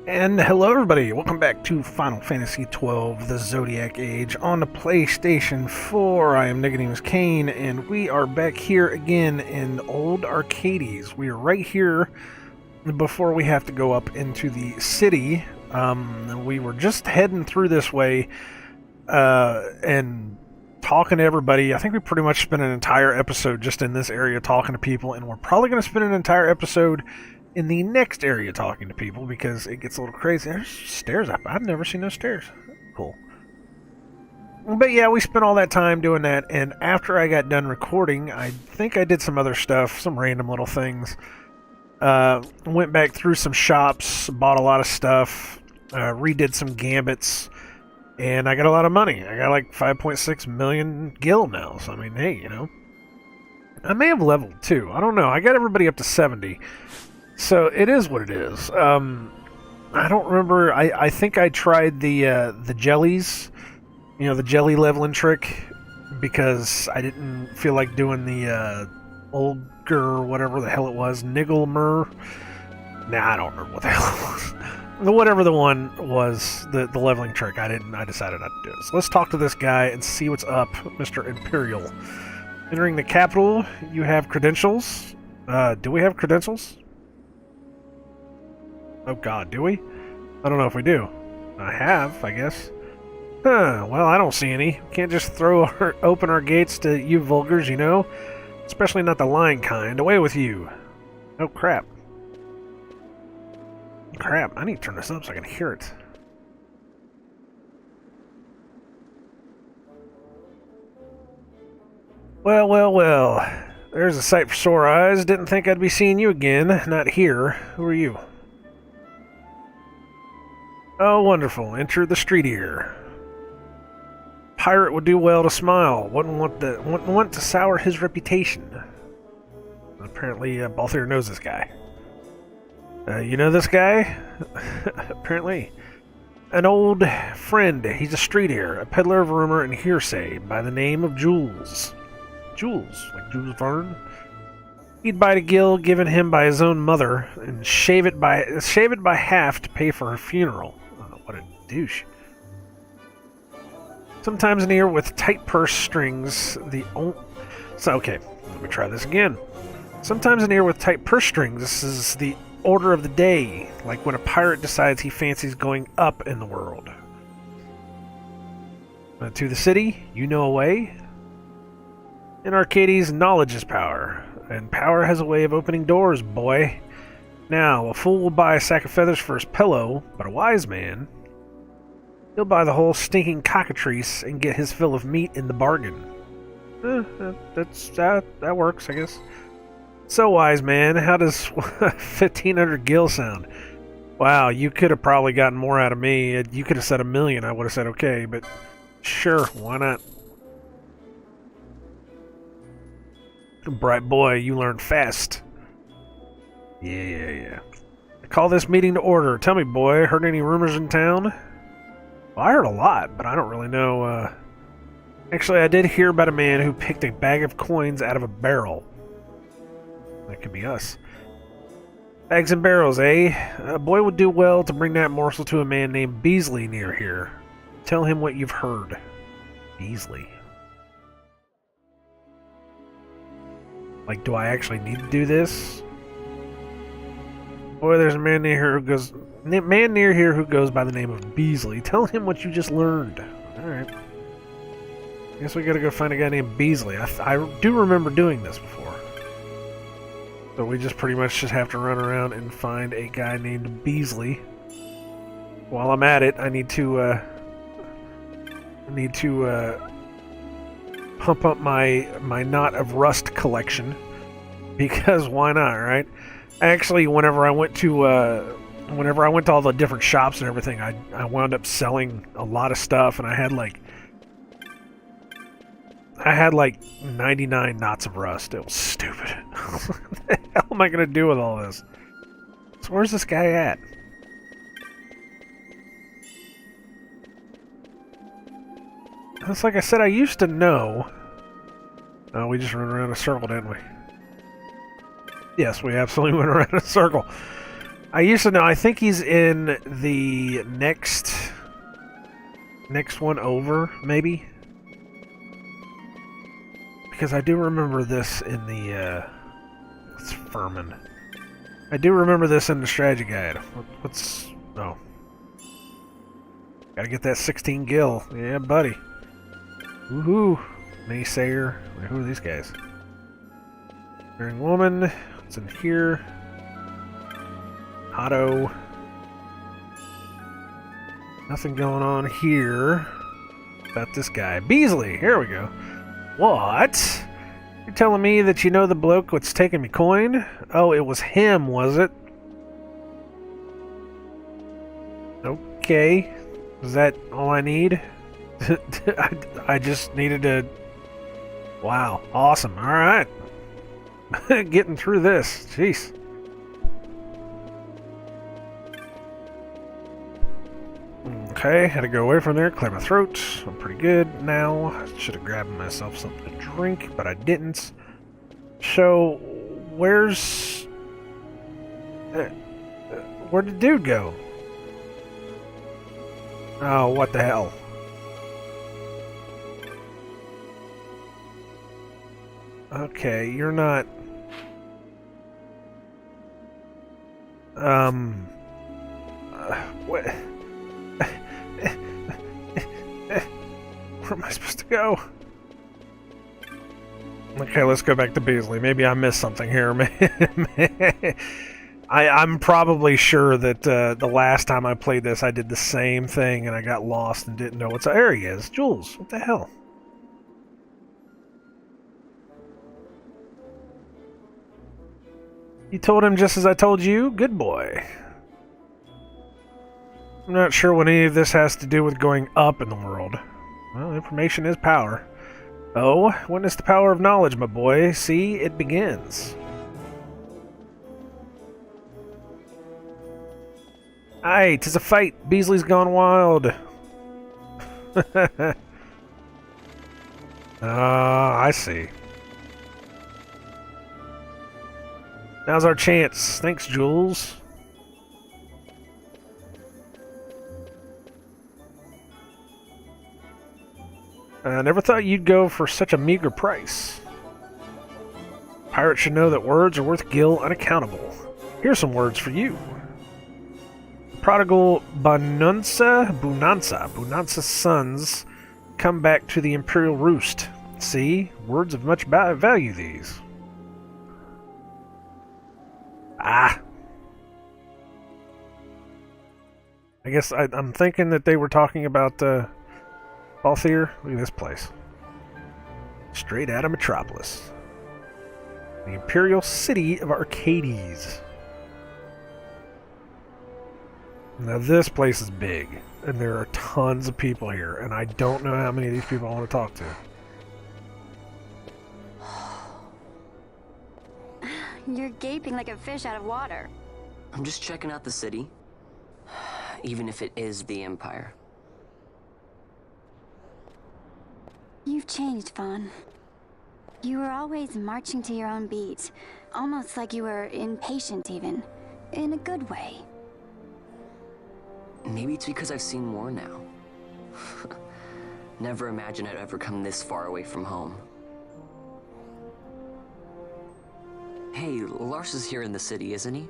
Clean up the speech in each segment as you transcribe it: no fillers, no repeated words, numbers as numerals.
And hello everybody, welcome back to Final Fantasy XII, the Zodiac Age on the PlayStation 4. I am nicodemoscain, and we are back here again in Old Arcades. We are right here before we have to go up into the city. We were just heading through this way and talking to everybody. I think we pretty much spent an entire episode just in this area talking to people, and we're probably going to spend an entire episode in the next area talking to people because it gets a little crazy. There's stairs up. I've never seen those stairs. Cool. But yeah, we spent all that time doing that, and after I got done recording, I think I did some other stuff, some random little things. Went back through some shops, bought a lot of stuff, redid some gambits, and I got a lot of money. I got like 5.6 million gil now, so I mean, hey, you know. I may have leveled too. I don't know. I got everybody up to 70. So it is what it is. I don't remember. I think I tried the jellies, you know, the jelly leveling trick, because I didn't feel like doing the Olger, whatever the hell it was, Nigglemer. Nah, I don't remember what the hell it was. Whatever the one was, the leveling trick. I decided not to do it. So let's talk to this guy and see what's up, Mr. Imperial. Entering the capital, you have credentials. Do we have credentials? Oh god, do we? I don't know if we do. I have, I guess. Huh, well, I don't see any. Can't just open our gates to you vulgars, you know? Especially not the lying kind. Away with you. Oh, crap. Crap, I need to turn this up so I can hear it. Well, well, well. There's a sight for sore eyes. Didn't think I'd be seeing you again. Not here. Who are you? Oh, wonderful. Enter the street here. Pirate would do well to smile. Wouldn't want to sour his reputation. Apparently, Balthier knows this guy. You know this guy? Apparently. An old friend. He's a street heir, a peddler of rumor and hearsay, by the name of Jules. Jules? Like Jules Verne? He'd bite a gill given him by his own mother, and shave it by half to pay for her funeral. What a douche. Sometimes an ear with tight purse strings, okay, let me try this again. Sometimes an ear with tight purse strings, this is the order of the day, like when a pirate decides he fancies going up in the world. To the city, you know a way. In Arcades, knowledge is power, and power has a way of opening doors, boy. Now, a fool will buy a sack of feathers for his pillow, but a wise man, he'll buy the whole stinking cockatrice and get his fill of meat in the bargain. That works, I guess. So, wise man, how does 1,500 gil sound? Wow, you could have probably gotten more out of me. You could have said 1 million, I would have said okay, but sure, why not? Bright boy, you learn fast. Yeah. I call this meeting to order. Tell me, boy, heard any rumors in town? Well, I heard a lot, but I don't really know. Actually, I did hear about a man who picked a bag of coins out of a barrel. That could be us. Bags and barrels, eh? A boy would do well to bring that morsel to a man named Beasley near here. Tell him what you've heard. Beasley. Like, do I actually need to do this? Boy, there's a man near here who goes by the name of Beasley. Tell him what you just learned. Alright. Guess we gotta go find a guy named Beasley. I do remember doing this before. So we just pretty much just have to run around and find a guy named Beasley. While I'm at it, I need to pump up my Knot of Rust collection, because why not, right? Actually, whenever I went to all the different shops and everything, I wound up selling a lot of stuff, and I had like 99 knots of rust. It was stupid. What the hell am I gonna do with all this? So where's this guy at? It's like I said, I used to know. Oh, we just ran around in a circle, didn't we? Yes, we absolutely went around in a circle. I used to know. I think he's in the next one over, maybe. Because I do remember this in the, it's Furman. I do remember this in the strategy guide. What's... Oh. Gotta get that 16 gil. Yeah, buddy. Woohoo. Naysayer. Wait, who are these guys? Wearing woman. What's in here? Otto. Nothing going on here. About this guy. Beasley. Here we go. What? You're telling me that you know the bloke what's taking me coin? Oh, it was him, was it? Okay. Is that all I need? I just needed to... Wow. Awesome. Alright. Getting through this. Jeez. Okay, had to go away from there, clear my throat. I'm pretty good now. Should have grabbed myself something to drink, but I didn't. So, where's... where'd the dude go? Oh, what the hell? Okay, you're not... what... Where am I supposed to go? Okay, let's go back to Beasley. Maybe I missed something here. I'm probably sure that the last time I played this, I did the same thing and I got lost and didn't know what area is. Jules, what the hell? You told him just as I told you? Good boy. I'm not sure what any of this has to do with going up in the world. Well, information is power. Oh, witness the power of knowledge, my boy. See, it begins. Aye, 'tis a fight. Beasley's gone wild. I see. Now's our chance. Thanks, Jules. I never thought you'd go for such a meager price. Pirates should know that words are worth gil unaccountable. Here's some words for you. Prodigal Bonanza's sons come back to the Imperial Roost. See? Words of much value, these. Ah! I guess I'm thinking that they were talking about, Balthier. Look at this place. Straight out of Metropolis. The Imperial City of Arcades. Now this place is big, and there are tons of people here, and I don't know how many of these people I want to talk to. You're gaping like a fish out of water. I'm just checking out the city. Even if it is the Empire. You've changed, Vaughn. You were always marching to your own beat. Almost like you were impatient, even. In a good way. Maybe it's because I've seen more now. Never imagined I'd ever come this far away from home. Hey, Lars is here in the city, isn't he?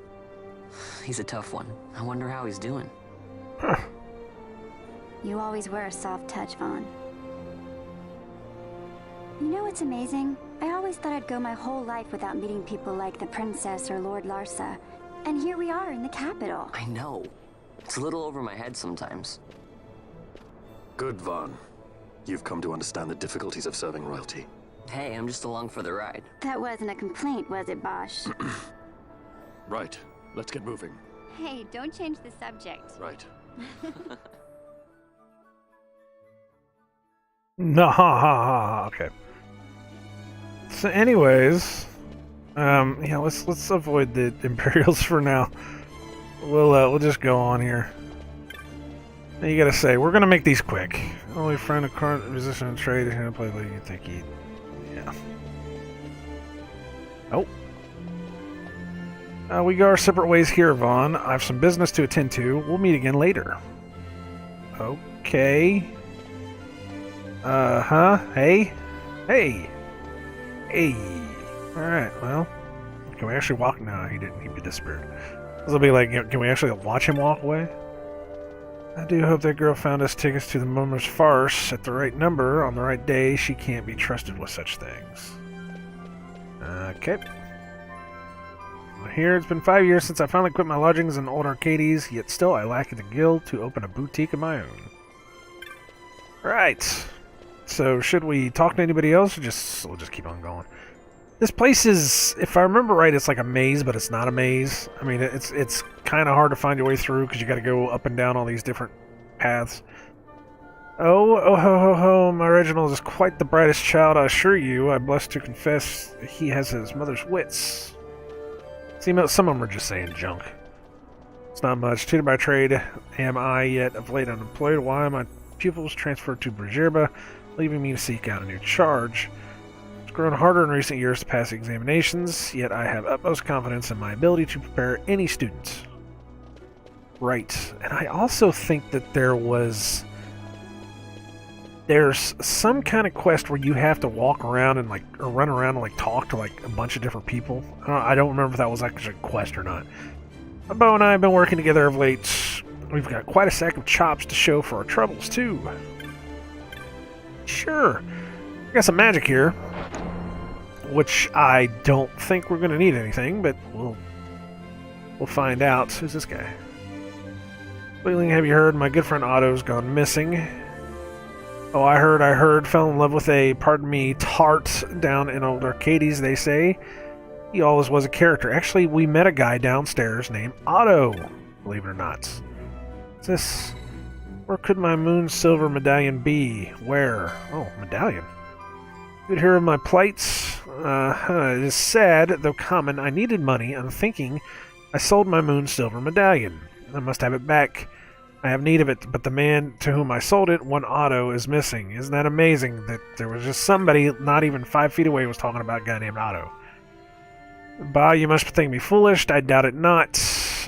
He's a tough one. I wonder how he's doing. You always were a soft touch, Vaughn. You know what's amazing? I always thought I'd go my whole life without meeting people like the Princess or Lord Larsa. And here we are in the capital. I know. It's a little over my head sometimes. Good, Vaughn. You've come to understand the difficulties of serving royalty. Hey, I'm just along for the ride. That wasn't a complaint, was it, Bosch? Right. Let's get moving. Hey, don't change the subject. Right. No, ha ha ha. Okay. So, anyways, yeah, let's avoid the Imperials for now. We'll just go on here. You gotta say, we're gonna make these quick. Only friend of current musician and trade is gonna play like you think he. Yeah. Oh. We go our separate ways here, Vaughn. I have some business to attend to. We'll meet again later. Okay. Hey? Hey! Hey! Alright, well. Can we actually walk? No, he didn't. He disappeared. This will be like, can we actually watch him walk away? I do hope that girl found us tickets to the Mummer's Farce at the right number on the right day. She can't be trusted with such things. Okay. Here, it's been 5 years since I finally quit my lodgings in old Arcades, yet still I lack the guild to open a boutique of my own. Right. So, should we talk to anybody else, or we'll just keep on going? This place is, if I remember right, it's like a maze, but it's not a maze. I mean, it's kind of hard to find your way through, because you got to go up and down all these different paths. Oh ho ho ho, my Reginald is quite the brightest child, I assure you. I bless to confess he has his mother's wits. See, some of them are just saying junk. It's not much. Tutor by trade am I, yet of late unemployed. Why are my pupils transferred to Brigerba, leaving me to seek out a new charge? It's grown harder in recent years to pass examinations, yet I have utmost confidence in my ability to prepare any student. Right. And I also think that there's some kind of quest where you have to walk around and or run around and talk to a bunch of different people. I don't remember if that was actually a quest or not. Bo and I have been working together of late. We've got quite a sack of chops to show for our troubles too. Sure. I got some magic here, which I don't think we're going to need anything, but we'll find out. Who's this guy? Wheeling, have you heard? My good friend Otto's gone missing. Oh, I heard. Fell in love with a, pardon me, tart down in old Arcades, they say. He always was a character. Actually, we met a guy downstairs named Otto, believe it or not. Where could my moon silver medallion be? Where? Oh, medallion. You'd hear of my plights? It is sad, though common. I needed money. I'm thinking I sold my moon silver medallion. I must have it back. I have need of it, but the man to whom I sold it, one Otto, is missing. Isn't that amazing that there was just somebody not even 5 feet away was talking about a guy named Otto? Bah, you must think me foolish. I doubt it not.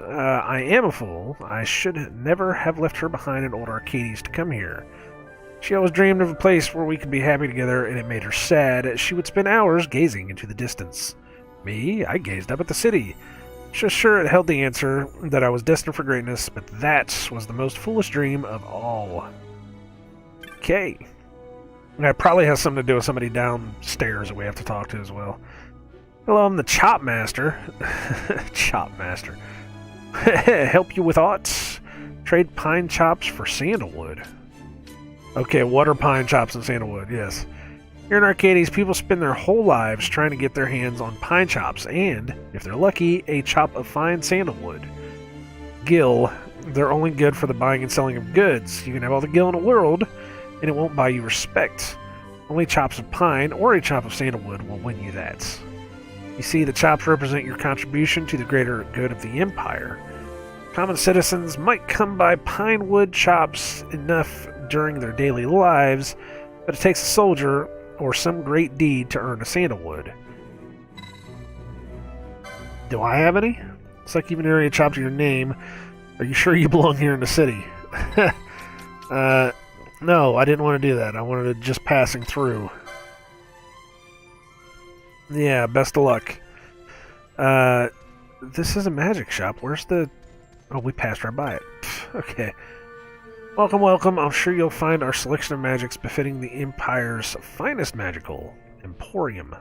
I am a fool. I should never have left her behind in old Arcades to come here. She always dreamed of a place where we could be happy together, and it made her sad. She would spend hours gazing into the distance. Me? I gazed up at the city. Just sure it held the answer that I was destined for greatness, but that was the most foolish dream of all. Okay. That probably has something to do with somebody downstairs that we have to talk to as well. Hello, I'm the Chop Master. Chop Master. Help you with aught? Trade pine chops for sandalwood. Okay, what are pine chops and sandalwood? Yes. Here in Arcades, people spend their whole lives trying to get their hands on pine chops and, if they're lucky, a chop of fine sandalwood. Gil, they're only good for the buying and selling of goods. You can have all the gil in the world, and it won't buy you respect. Only chops of pine or a chop of sandalwood will win you that. You see, the chops represent your contribution to the greater good of the Empire. Common citizens might come by pine wood chops enough during their daily lives, but it takes a soldier or some great deed to earn a sandalwood. Do I have any? It's like even area chopped to your name. Are you sure you belong here in the city? No, I didn't want to do that. I wanted to just passing through. Yeah, best of luck. This is a magic shop. Where's the... Oh, we passed right by it. Okay. Welcome, welcome. I'm sure you'll find our selection of magics befitting the Empire's finest magical emporium.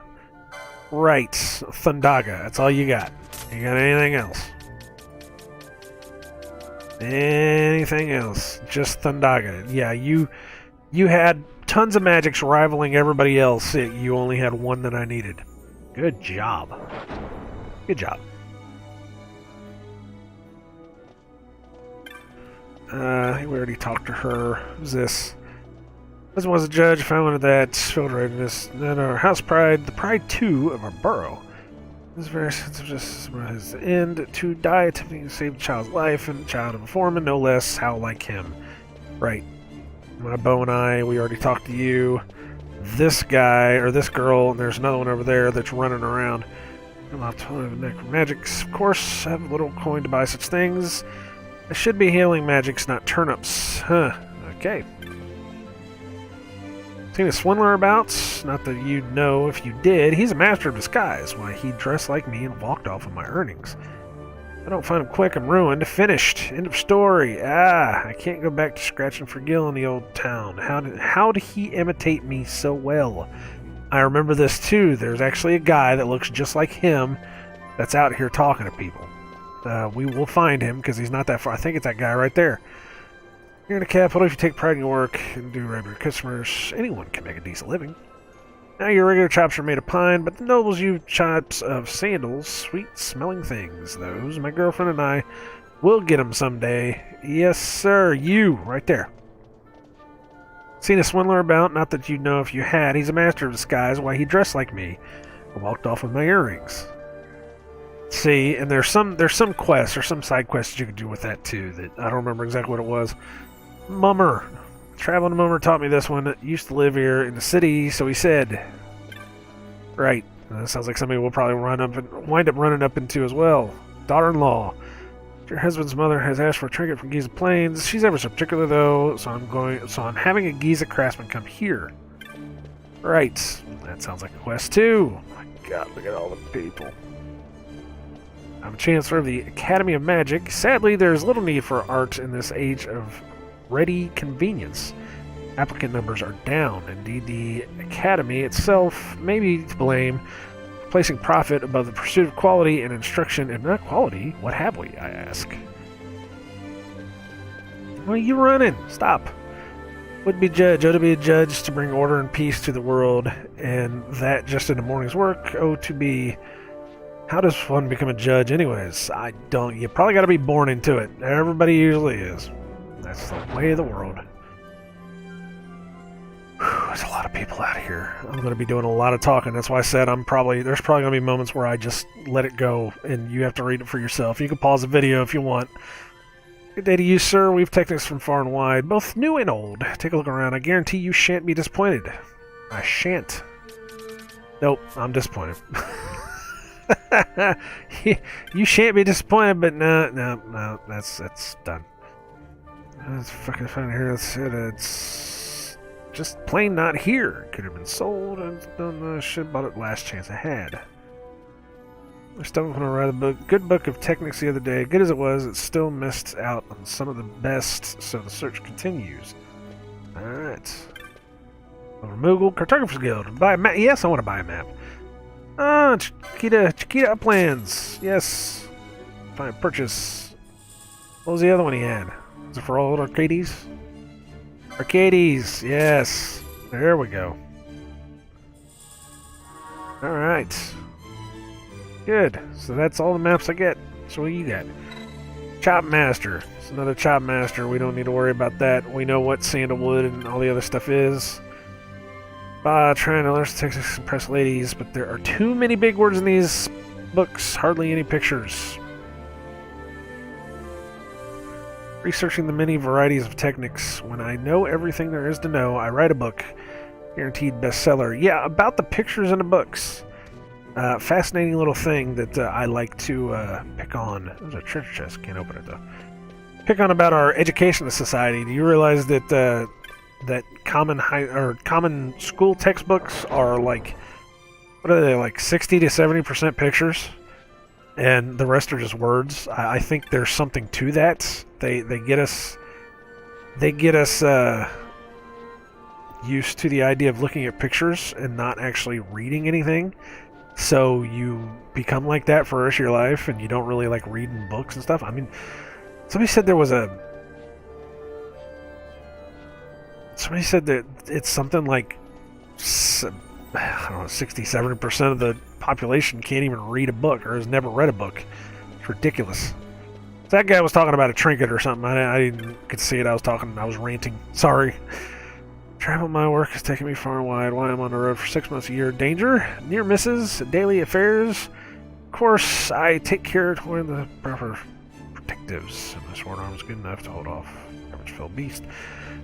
Right. Thundaga. That's all you got. You got anything else? Anything else? Just Thundaga. Yeah, you had tons of magics rivaling everybody else. You only had one that I needed. Good job. Good job. We already talked to her. Who's this? This was a judge, found that filtered this. Then our house pride, the pride too of our borough. This very sense of justice his end to die attempting to save the child's life, and the child of a foreman, no less, how like him. Right. My Bo and I, we already talked to you. This guy, or this girl, and there's another one over there that's running around. I'm off to necromagics. Of course, I have a little coin to buy such things. I should be healing magics, not turnips. Huh. Okay. Seen a swindler about? Not that you'd know if you did. He's a master of disguise. Why, he dressed like me and walked off with my earnings. If I don't find him quick, I'm ruined. Finished. End of story. I can't go back to scratching for Gil in the old town. How did he imitate me so well? I remember this too. There's actually a guy that looks just like him that's out here talking to people. We will find him because he's not that far. I think it's that guy right there. You're in the capital. If you take pride in your work and do right by your customers, anyone can make a decent living. Now your regular chops are made of pine, but the nobles use chops of sandals, sweet-smelling things. Those, my girlfriend and I will get them someday. Yes, sir. You, right there. Seen a swindler about? Not that you'd know if you had. He's a master of disguise. Why, he dressed like me. I walked off with my earrings. See, and there's some quests or some side quests you could do with that too. That I don't remember exactly what it was. Mummer. Traveling Mummer taught me this one. Used to live here in the city, so he said. Right. That sounds like somebody we'll probably wind up running up into as well. Daughter-in-law. Your husband's mother has asked for a trinket from Giza Plains. She's ever so particular though, so I'm having a Giza craftsman come here. Right. That sounds like a quest too. My God, look at all the people. I'm a chancellor of the Academy of Magic. Sadly, there's little need for art in this age of ready convenience. Applicant numbers are down. Indeed, the Academy itself may be to blame, placing profit above the pursuit of quality and instruction. And not quality, what have we, I ask? Why are you running? Stop. Would be judge, oh to be a judge, to bring order and peace to the world, and that just in a morning's work. Oh, to be... How does one become a judge anyways? I don't... You probably got to be born into it. Everybody usually is. That's the way of the world. Whew, there's a lot of people out here. I'm going to be doing a lot of talking. That's why I said there's probably going to be moments where I just let it go and you have to read it for yourself. You can pause the video if you want. Good day to you, sir. We've techniques from far and wide, both new and old. Take a look around. I guarantee you shan't be disappointed. I shan't. Nope, I'm disappointed. You shan't be disappointed, but no, that's done. Let's fucking find here. It's just plain not here. Could have been sold. I should have bought it last chance I had. I still want to write a book. Good book of techniques the other day. Good as it was, it still missed out on some of the best, so the search continues. Alright. Moogle Cartographer's Guild. Buy a map. Yes, I want to buy a map. Chiquita Uplands. Yes. Fine purchase. What was the other one he had? Is it for old Arcades? Arcades, yes. There we go. Alright. Good. So that's all the maps I get. So what do you got? Chop Master. It's another Chop Master. We don't need to worry about that. We know what sandalwood and all the other stuff is. Trying to learn Texas impress ladies, but there are too many big words in these books. Hardly any pictures. Researching the many varieties of techniques. When I know everything there is to know, I write a book. Guaranteed bestseller. Yeah, about the pictures in the books. Fascinating little thing that I like to pick on. There's a treasure chest. Can't open it though. Pick on about our education society. Do you realize that that common school textbooks are like, what are they, like 60 to 70% pictures, and the rest are just words? I think there's something to that. They get us used to the idea of looking at pictures and not actually reading anything. So you become like that for the rest of your life, and you don't really like reading books and stuff. I mean, somebody said that it's something like, I don't know, 60-70% of the population can't even read a book or has never read a book. It's ridiculous. That guy was talking about a trinket or something. I didn't get to see it. I was ranting. Sorry. Travel my work has taken me far and wide. Why I'm on the road for 6 months a year. Danger, near misses, daily affairs. Of course, I take care to wear the proper protectives. And my sword arm is good enough to hold off Phil Beast.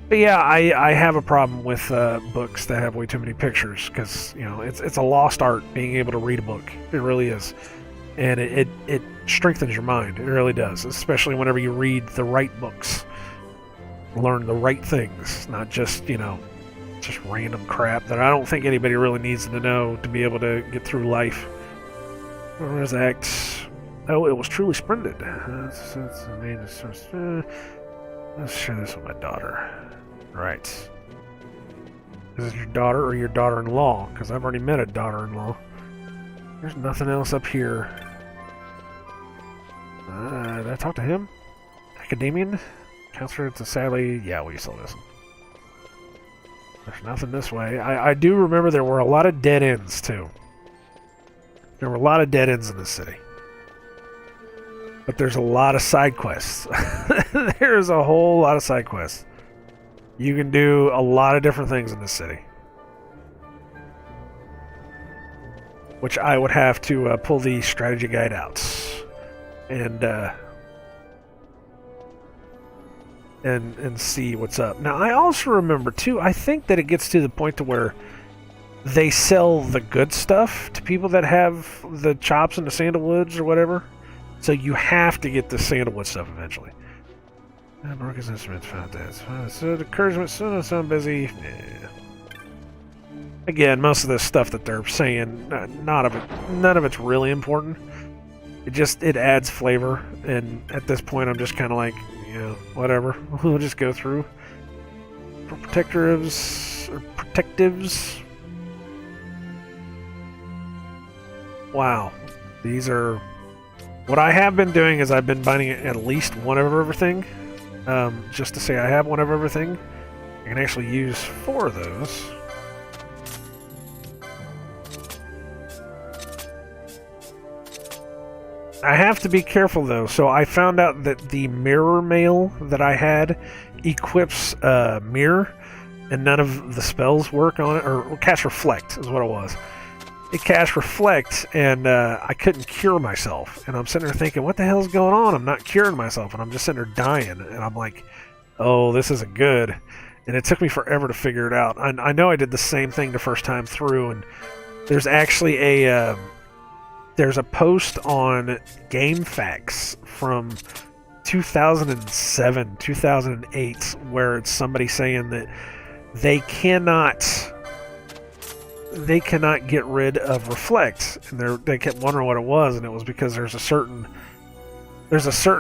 But yeah, I have a problem with books that have way too many pictures because it's a lost art being able to read a book. It really is, and it strengthens your mind. It really does, especially whenever you read the right books, learn the right things, not just just random crap that I don't think anybody really needs to know to be able to get through life. Where's Act? Oh, it was truly splendid. Let's share this with my daughter. Right. Is this your daughter or your daughter-in-law? Because I've already met a daughter-in-law. There's nothing else up here. Did I talk to him? Academian? Counselor to Sally? Yeah, we saw this one. There's nothing this way. I do remember there were a lot of dead ends, too. There were a lot of dead ends in this city. But there's a lot of side quests. There's a whole lot of side quests. You can do a lot of different things in this city. Which I would have to pull the strategy guide out. And see what's up. Now, I also remember, too, I think that it gets to the point to where they sell the good stuff to people that have the chops and the sandalwoods or whatever. So you have to get the sandalwood stuff eventually. Broke his instruments, found that. So the encouragement, so I'm busy. Yeah. Again, most of the stuff that they're saying, none of it's really important. It adds flavor, and at this point, I'm just kind of like, whatever. We'll just go through. Protectives. Wow, these are. What I have been doing is I've been buying at least one of everything. Just to say I have one of everything. I can actually use 4 of those. I have to be careful though. So I found out that the mirror mail that I had equips mirror, and none of the spells work on it, or cast reflect is what it was. It cast reflect, and I couldn't cure myself. And I'm sitting there thinking, what the hell's going on? I'm not curing myself, and I'm just sitting there dying. And I'm like, oh, this isn't good. And it took me forever to figure it out. I know I did the same thing the first time through, and there's actually there's a post on GameFAQs from 2007, 2008, where it's somebody saying that they cannot get rid of reflect, and they kept wondering what it was, and it was because there's a certain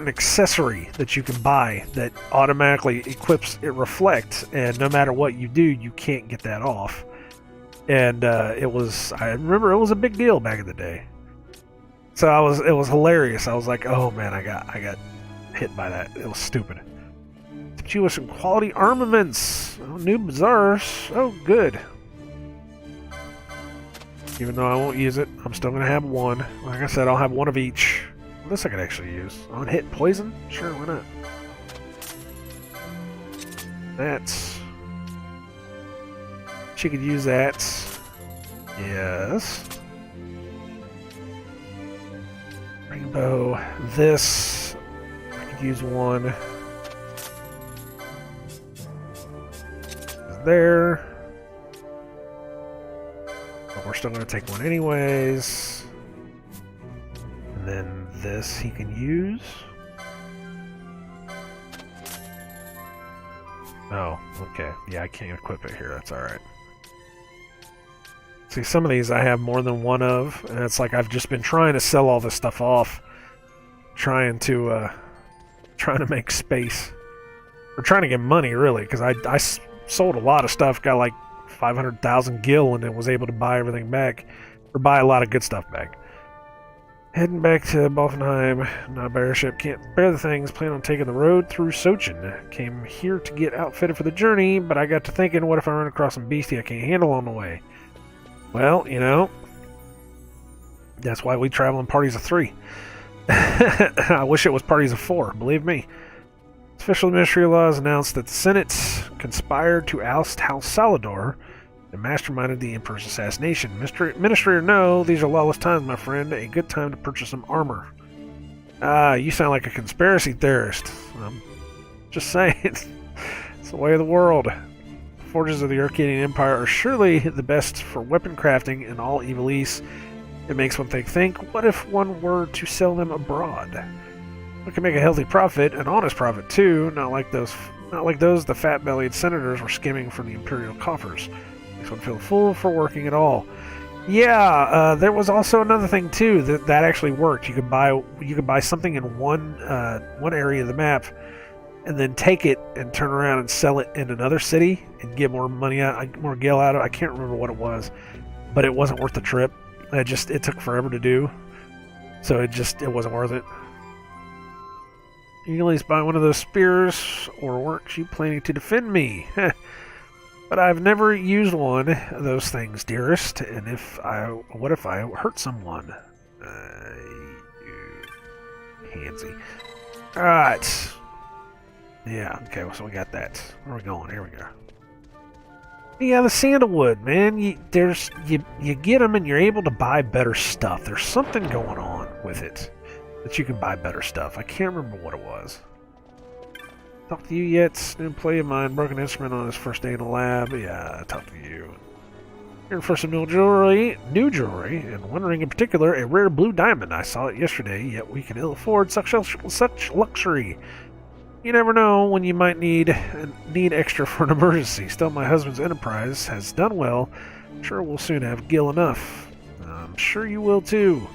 accessory that you can buy that automatically equips it reflect, and no matter what you do, you can't get that off. And I remember it was a big deal back in the day. So it was hilarious. I was like, oh man, I got hit by that. It was stupid. But you with some quality armaments. Oh, new bazaars. Oh, good. Even though I won't use it, I'm still going to have one. Like I said, I'll have one of each. Well, this I could actually use. On hit poison? Sure, why not? That's... She could use that. Yes. Rainbow. This. I could use one. There. But we're still going to take one anyways. And then this he can use. Oh, okay. Yeah, I can't equip it here. That's alright. See, some of these I have more than one of, and it's like I've just been trying to sell all this stuff off. Trying to make space. Or trying to get money, really, because I sold a lot of stuff, got like 500,000 gil, and then was able to buy everything back. Or buy a lot of good stuff back. Heading back to Boffenheim, not by airship, can't bear the things, plan on taking the road through Sochin. Came here to get outfitted for the journey, but I got to thinking, what if I run across some beastie I can't handle on the way? Well, you know, that's why we travel in parties of 3. I wish it was parties of 4, believe me. Official Ministry of Law has announced that the Senate conspired to oust House Salador and masterminded the Emperor's assassination. Ministry or no, these are lawless times, my friend. A good time to purchase some armor. You sound like a conspiracy theorist. I'm just saying. It's the way of the world. Forges of the Arcadian Empire are surely the best for weapon crafting in all Evil East. It makes one think, what if one were to sell them abroad? We can make a healthy profit, an honest profit too, not like those the fat-bellied senators were skimming from the imperial coffers. Makes one feel a fool for working at all. Yeah, there was also another thing too that actually worked. You could buy something in one area of the map, and then take it and turn around and sell it in another city and get more money out, more gil out of it. I can't remember what it was, but it wasn't worth the trip. It took forever to do, so it wasn't worth it. You can at least buy one of those spears, or weren't you planning to defend me? But I've never used one of those things, dearest. And what if I hurt someone? Handsy. Alright. Yeah, okay, so we got that. Where are we going? Here we go. Yeah, the sandalwood, man. You get them and you're able to buy better stuff. There's something going on with it that you can buy better stuff. I can't remember what it was. Talk to you yet? New employee of mine broke an instrument on his first day in the lab. Yeah, I talked to you. Here for some new jewelry, and one ring in particular, a rare blue diamond. I saw it yesterday, yet we can ill afford such luxury. You never know when you might need extra for an emergency. Still, my husband's enterprise has done well. I'm sure we'll soon have gil enough. I'm sure you will too.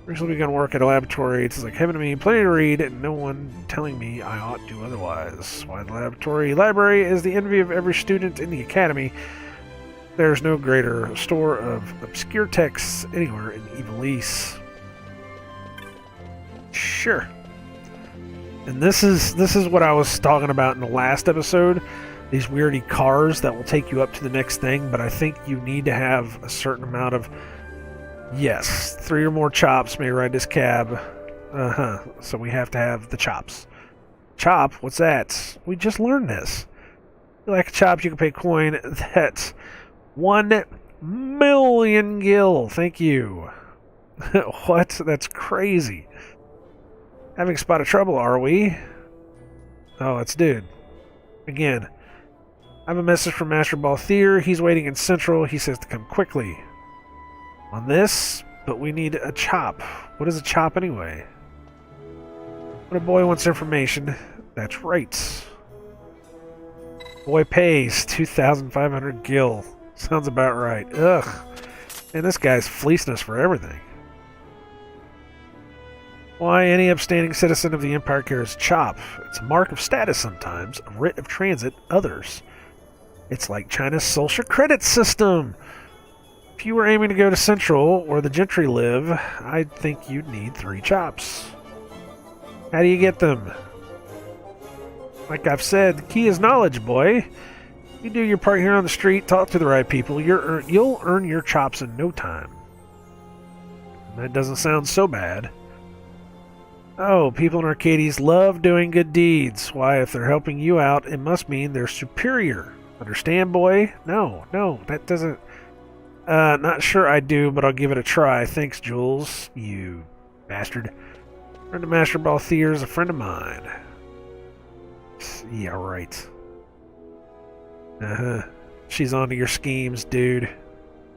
Recently begun work at a laboratory. It's like heaven to me, plenty to read, and no one telling me I ought to otherwise. Why the library is the envy of every student in the academy. There's no greater store of obscure texts anywhere in Evil East. Sure. And this is what I was talking about in the last episode. These weirdy cars that will take you up to the next thing, but I think you need to have a certain amount of... Yes, 3 or more chops may ride this cab. So we have to have the chops. Chop? What's that? We just learned this. If you like chops, you can pay coin. That's 1 million gil. Thank you. What? That's crazy. Having spotted trouble, are we? Oh, it's dude. Again. I have a message from Master Balthier. He's waiting in Central. He says to come quickly. On this, but we need a chop. What is a chop anyway? When a boy wants information, that's right. Boy pays 2,500 gil. Sounds about right. Ugh. And this guy's fleecing us for everything. Why, any upstanding citizen of the Empire carries chop. It's a mark of status sometimes, a writ of transit others. It's like China's social credit system. If you were aiming to go to Central, where the gentry live, I'd think you'd need 3 chops. How do you get them? Like I've said, the key is knowledge, boy. You do your part here on the street, talk to the right people, you'll earn your chops in no time. And that doesn't sound so bad. Oh, people in Arcades love doing good deeds. Why, if they're helping you out, it must mean they're superior. Understand, boy? No, that doesn't... not sure I do, but I'll give it a try. Thanks, Jules, you bastard. Friend of Master Balthier is a friend of mine. Yeah, right. She's onto your schemes, dude.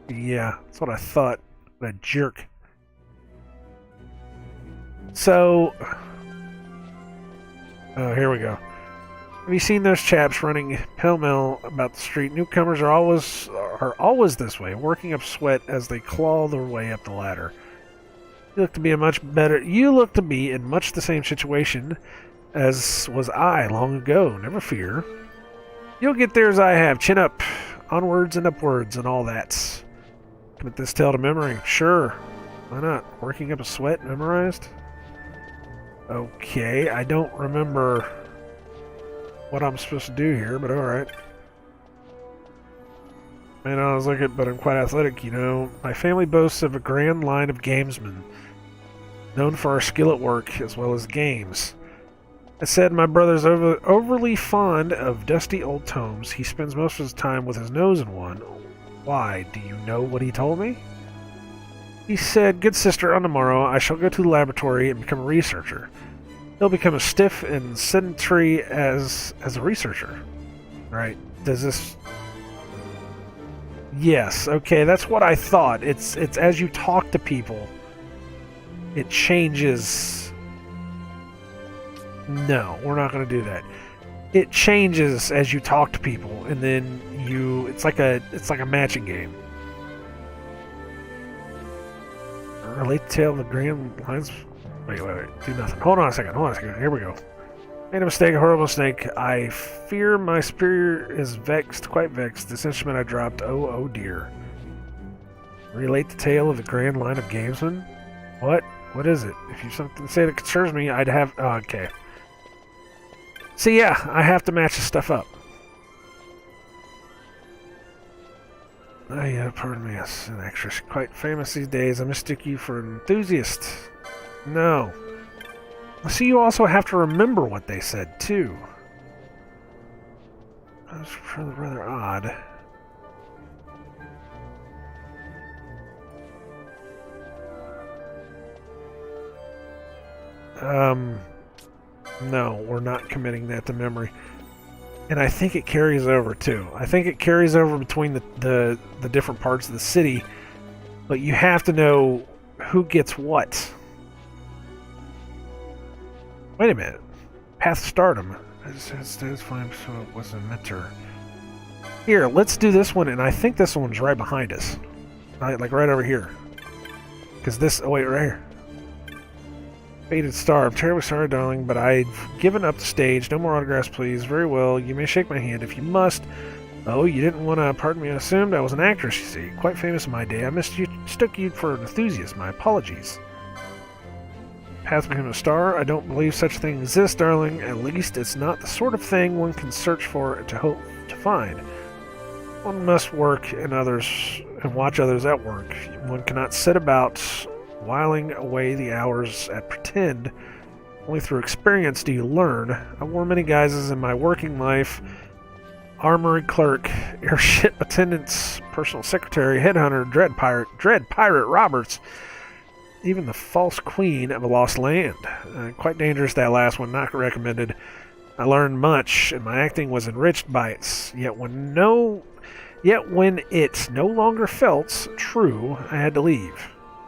Yeah, that's what I thought. What a jerk. So... Oh, here we go. Have you seen those chaps running pell-mell about the street? Newcomers are always this way, working up sweat as they claw their way up the ladder. You look to be in much the same situation as was I long ago. Never fear. You'll get there as I have. Chin up, onwards and upwards, and all that. Commit this tale to memory. Sure. Why not? Working up a sweat memorized? Okay, I don't remember what I'm supposed to do here, but alright. Man, I was looking, but I'm quite athletic, you know. My family boasts of a grand line of gamesmen, known for our skill at work as well as games. I said my brother's overly fond of dusty old tomes. He spends most of his time with his nose in one. Why? Do you know what he told me? He said, "Good sister, on tomorrow I shall go to the laboratory and become a researcher." He'll become as stiff and sedentary as a researcher. Right? Does this... Yes, okay, that's what I thought. It's as you talk to people, it changes... No, we're not going to do that. It changes as you talk to people, and then you... It's like a matching game. Relate the tale of the grand lines... Wait, do nothing. Hold on a second, here we go. Made a mistake, a horrible mistake. I fear my superior is vexed, quite vexed. This instrument I dropped, oh dear. Relate the tale of the grand line of gamesmen? What? What is it? If you something to say that concerns me, I'd have... Oh, okay. See, yeah, I have to match the stuff up. Pardon me, yes, an actress quite famous these days. I mistook you for an enthusiast. No. See, you also have to remember what they said, too. That's rather odd. No, we're not committing that to memory. And I think it carries over, too. I think it carries over between the different parts of the city, but you have to know who gets what. Wait a minute. Path Stardom. It's fine, so it wasn't meant to. Here, let's do this one, and I think this one's right behind us. Like right over here. Because this... Oh, wait, right here. Faded Star. I'm terribly sorry, darling, but I've given up the stage. No more autographs, please. Very well. You may shake my hand if you must. Oh, you didn't want to... Pardon me, I assumed I was an actress, you see. Quite famous in my day. I mistook you for an enthusiast. My apologies. Path became a star. I don't believe such a thing exists, darling. At least it's not the sort of thing one can search for to hope to find. One must work and watch others at work. One cannot sit about whiling away the hours at pretend. Only through experience do you learn. I wore many guises in my working life. Armory clerk, airship attendant, personal secretary, headhunter, dread pirate Roberts. Even the false queen of a lost land. Quite dangerous, that last one, not recommended. I learned much, and my acting was enriched by it. Yet when it no longer felt true, I had to leave.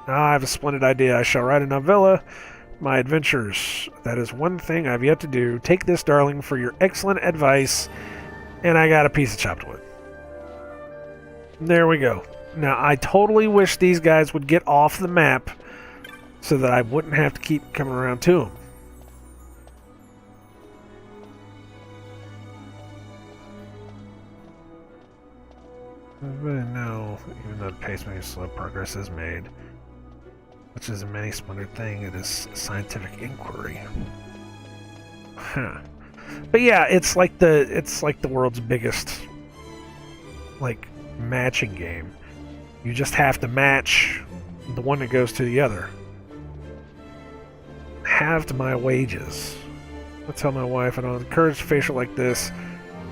I have a splendid idea. I shall write a novella, my adventures. That is one thing I've yet to do. Take this, darling, for your excellent advice, and I got a piece of chopped wood. There we go. Now, I totally wish these guys would get off the map so that I wouldn't have to keep coming around to them. No, even though the pacemaker slow, progress is made. Which is a many splendid thing. It is scientific inquiry. Huh. But yeah, it's like the world's biggest matching game. You just have to match the one that goes to the other. Halved my wages. I'll tell my wife I don't encourage facial like this.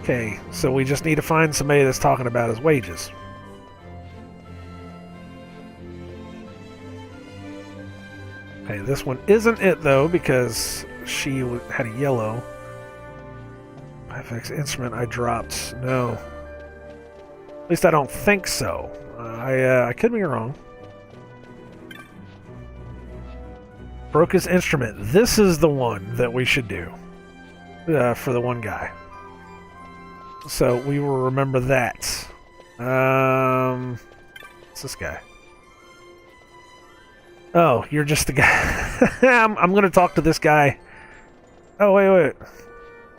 Okay, so we just need to find somebody that's talking about his wages. Okay, this one isn't it though, because she had a yellow. FX instrument I dropped. No. At least I don't think so. I could be wrong. Broke his instrument. This is the one that we should do. For the one guy. So we will remember that. What's this guy? Oh, you're just the guy. I'm going to talk to this guy. Oh, wait.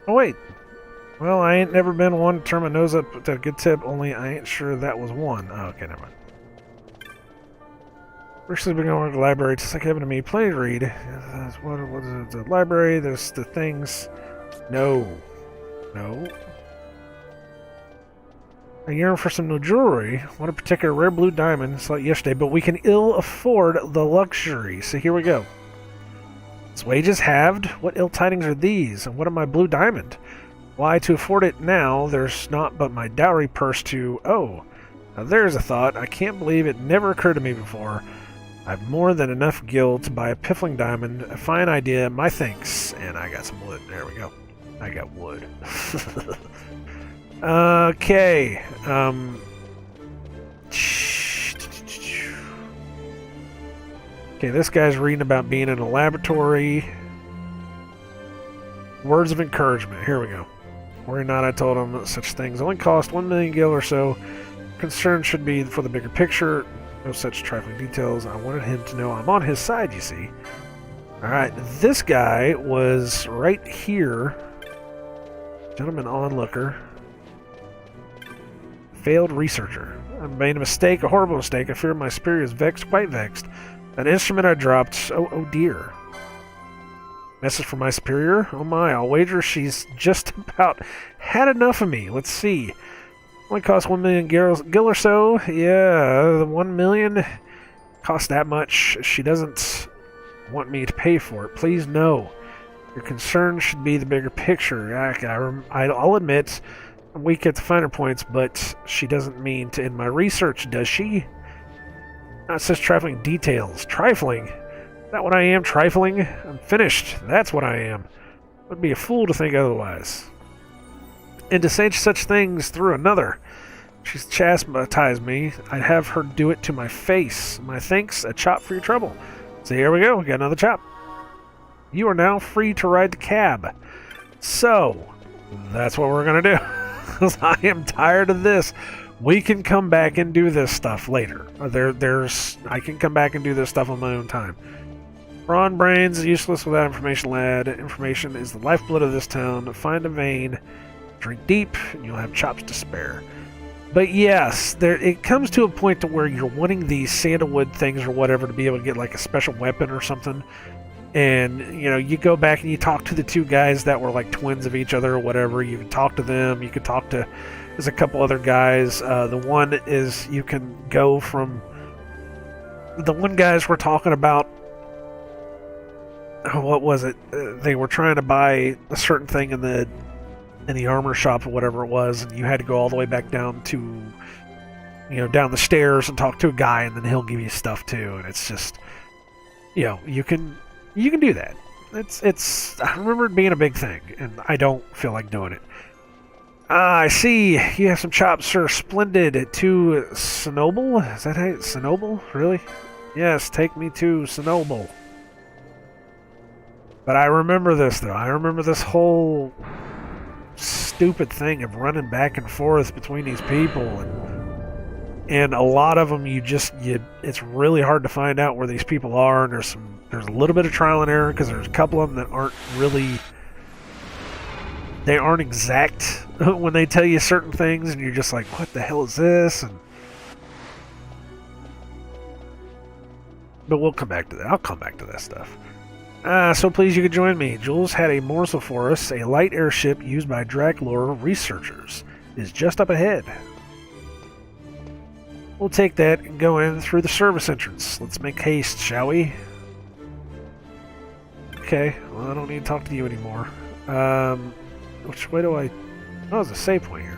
Oh, wait. Well, I ain't never been one to turn my nose up to a good tip, only I ain't sure that was one. Oh, okay, never mind. Recently been going to the library. It's like happened to me. Plenty to read. What is it? The library. There's the things. No. I yearn for some new jewelry. Want a particular rare blue diamond. It's like yesterday, but we can ill afford the luxury. So here we go. His wages halved? What ill tidings are these? And what of my blue diamond? Why, to afford it now, there's not but my dowry purse to... Oh, now there's a thought. I can't believe it never occurred to me before. I've more than enough gil to buy a piffling diamond. A fine idea. My thanks. And I got some wood. There we go. I got wood. Okay. Okay, this guy's reading about being in a laboratory. Words of encouragement. Here we go. Worry not, I told him that such things only cost 1 million gil or so. Concern should be for the bigger picture. No such trifling details. I wanted him to know I'm on his side, you see. Alright, this guy was right here. Gentleman onlooker. Failed researcher. I made a mistake, a horrible mistake. I fear my superior is vexed, quite vexed. An instrument I dropped. Oh dear. Message from my superior? Oh my, I'll wager she's just about had enough of me. Let's see. Only cost 1 million gil or so. Yeah, the 1 million cost that much. She doesn't want me to pay for it. Please no. Your concern should be the bigger picture. I'll admit I'm weak at the finer points, but she doesn't mean to end my research, does she? Not such trifling details. Trifling? Is that what I am, trifling? I'm finished. That's what I am. Would be a fool to think otherwise. And to say such things through another. She's chastised me. I'd have her do it to my face. My thanks, a chop for your trouble. So here we go. We got another chop. You are now free to ride the cab. So, that's what we're going to do. Because I am tired of this. We can come back and do this stuff later. I can come back and do this stuff on my own time. Brawn brains is useless without information, lad. Information is the lifeblood of this town. Find a vein, drink deep, and you'll have chops to spare. But yes, it comes to a point to where you're wanting these sandalwood things or whatever to be able to get like a special weapon or something. And, you know, you go back and you talk to the two guys that were like twins of each other or whatever. You can talk to them. You can talk to... There's a couple other guys. The one is you can go from... The one guys were talking about... what was it? They were trying to buy a certain thing in the armor shop or whatever it was, and you had to go all the way back down to, you know, down the stairs and talk to a guy, and then he'll give you stuff too. And it's just, you know, you can do that. I remember it being a big thing, and I don't feel like doing it. I see you have some chops, sir. Splendid. To Sinoble? Is that how Sinoble? Really? Yes, take me to Sinoble. But I remember this, though. I remember this whole stupid thing of running back and forth between these people, and a lot of them it's really hard to find out where these people are, and there's a little bit of trial and error because there's a couple of them that aren't exact when they tell you certain things, and you're just like, what the hell is this? But we'll come back to that. I'll come back to that stuff. So please you could join me. Jules had a morsel for us. A light airship used by Draclore researchers is just up ahead. We'll take that and go in through the service entrance. Let's make haste, shall we? Okay, well I don't need to talk to you anymore. Which way do I... Oh, there's a save point here.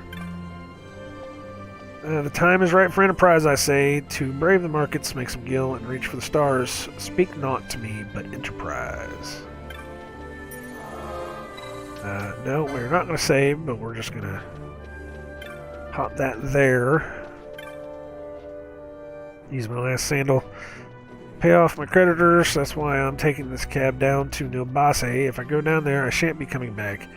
The time is right for enterprise, I say. To brave the markets, make some gil, and reach for the stars. Speak not to me, but enterprise. No, we're not going to save, but we're just going to pop that there. Use my last sandal. Pay off my creditors. That's why I'm taking this cab down to Nilbase. If I go down there, I shan't be coming back.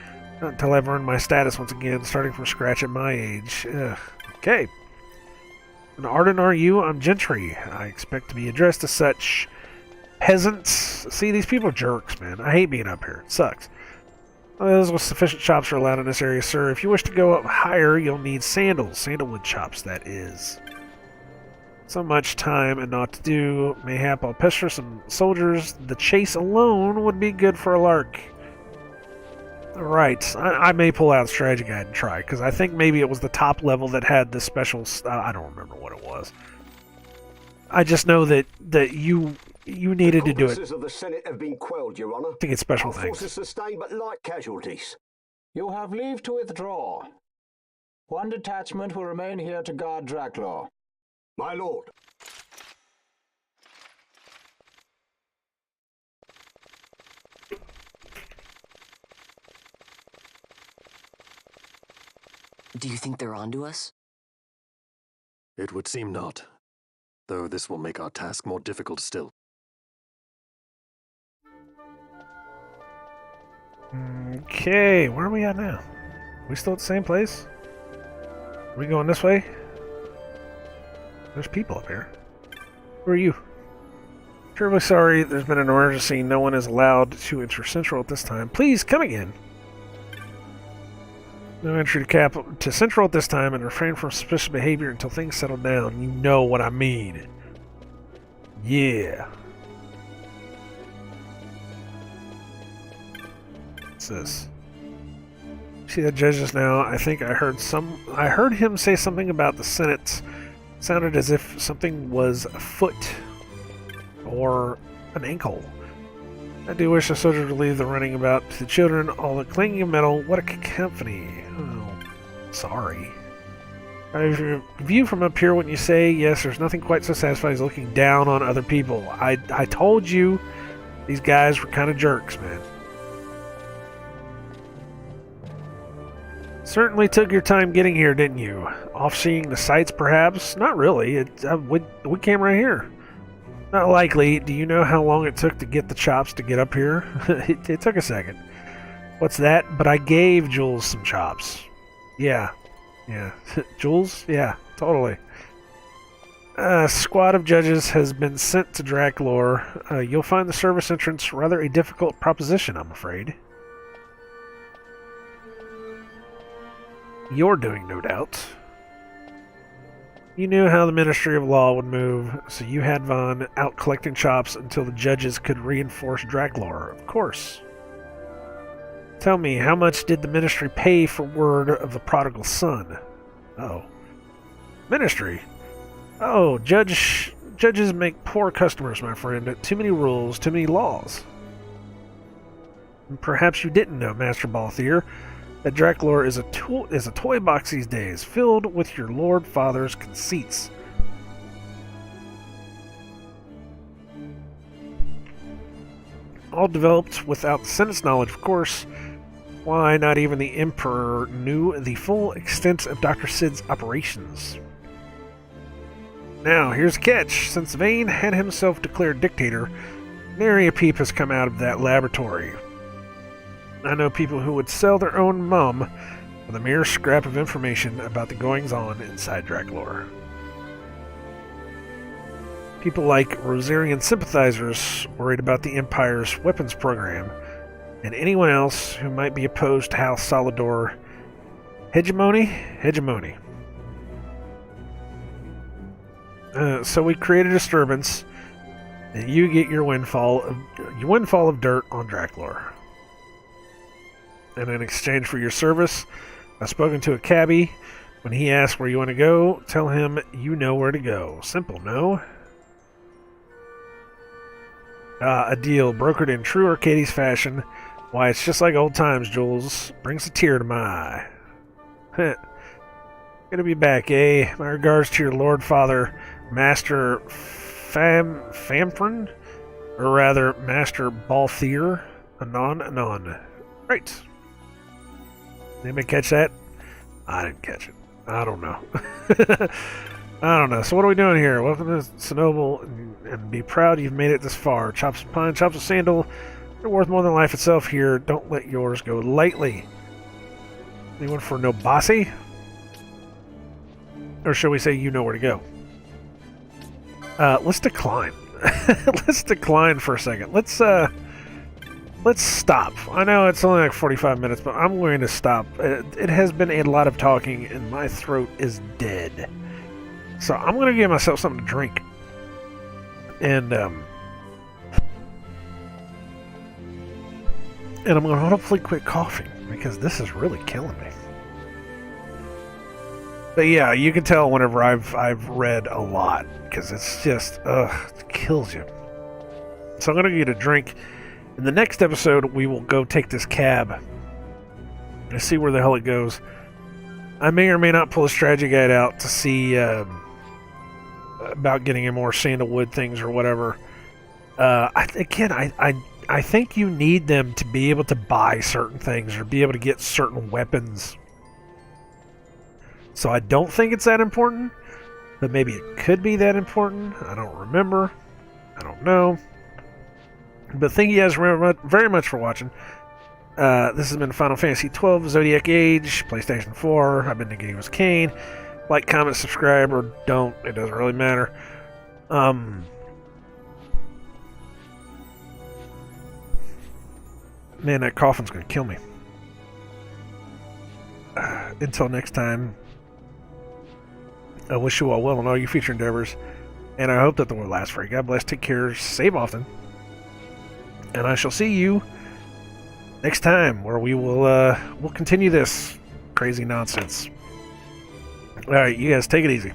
Not until I've earned my status once again, starting from scratch at my age. Ugh. Okay. An Arden are you? I'm Gentry. I expect to be addressed as such. Peasants. See, these people are jerks, man. I hate being up here. It sucks. Those with sufficient chops are allowed in this area, sir. If you wish to go up higher, you'll need sandals. Sandalwood chops, that is. So much time and naught to do. Mayhap I'll pester some soldiers. The chase alone would be good for a lark. Right. I may pull out a strategy guide and try, because I think maybe it was the top level that had the special... I don't remember what it was. I just know that you needed to do it. The of the Senate have been quelled, Your Honor. To get special Our things. forces sustained but light casualties. You have leave to withdraw. One detachment will remain here to guard Draclaw. My lord. Do you think they're onto us? It would seem not, though this will make our task more difficult still. Okay, where are we at now? We still at the same place? Are we going this way? There's people up here. Who are you? Terribly sorry, there's been an emergency. No one is allowed to enter Central at this time. Please, come again. No entry to Central at this time, and refrain from suspicious behavior until things settle down. You know what I mean. Yeah. What's this? See that judge just now? I think I heard him say something about the Senate. Sounded as if something was a foot or an ankle. I do wish the soldier to leave the running about to the children, all the clinging of metal. What a cacophony. Oh, sorry. I view from up here when you say, yes, there's nothing quite so satisfying as looking down on other people. I told you these guys were kind of jerks, man. Certainly took your time getting here, didn't you? Off seeing the sights, perhaps? Not really. We came right here. Not likely. Do you know how long it took to get the chops to get up here? It took a second. What's that? But I gave Jules some chops. Yeah. Jules? Yeah, totally. A squad of judges has been sent to Draclor. You'll find the service entrance rather a difficult proposition, I'm afraid. You're doing, no doubt. You knew how the Ministry of Law would move, so you had Vaughn out collecting chops until the judges could reinforce Draclor, of course. Tell me, how much did the Ministry pay for word of the prodigal son? Oh. Ministry? Oh, judges make poor customers, my friend. Too many rules, too many laws. And perhaps you didn't know, Master Balthier, that Draclor is a toy box these days, filled with your Lord Father's conceits. All developed without the Senate's knowledge, of course. Why, not even the Emperor knew the full extent of Dr. Sid's operations. Now, here's the catch. Since Vane had himself declared dictator, nary a peep has come out of that laboratory. I know people who would sell their own mum for the mere scrap of information about the goings-on inside Draclor. People like Rosarian sympathizers worried about the Empire's weapons program, and anyone else who might be opposed to House Solidor. Hegemony. So we create a disturbance, and you get your windfall of dirt on Draclor. And in exchange for your service, I've spoken to a cabbie. When he asks where you want to go, tell him you know where to go. Simple, no? A deal brokered in true Arcades fashion. Why, it's just like old times, Jules. Brings a tear to my eye. Good to be back, eh? My regards to your Lord Father, Master Famfron? Or rather, Master Balthier? Anon. Right. Anybody catch that? I didn't catch it. I don't know. I don't know. So what are we doing here? Welcome to Sinoble, and be proud you've made it this far. Chops of pine, chops of sandal. They're worth more than life itself here. Don't let yours go lightly. Anyone for no bossy? Or shall we say you know where to go? Let's decline. Let's decline for a second. Let's stop. I know it's only like 45 minutes, but I'm going to stop. It has been a lot of talking, and my throat is dead. So I'm going to give myself something to drink. And I'm going to hopefully quit coughing, because this is really killing me. But yeah, you can tell whenever I've read a lot, because it's just, it kills you. So I'm going to get a drink. In the next episode, we will go take this cab and see where the hell it goes. I may or may not pull a strategy guide out to see about getting in more sandalwood things or whatever. I think you need them to be able to buy certain things or be able to get certain weapons. So I don't think it's that important, but maybe it could be that important. I don't remember. I don't know. But thank you guys very much for watching. This has been Final Fantasy XII Zodiac Age, PlayStation 4. I've been nicodemoscain. Like, comment, subscribe, or don't. It doesn't really matter. Man, that coffin's going to kill me. Until next time, I wish you all well in all your future endeavors, and I hope that the world lasts for you. God bless, take care, save often, and I shall see you next time, where we'll continue this crazy nonsense. All right, you guys take it easy.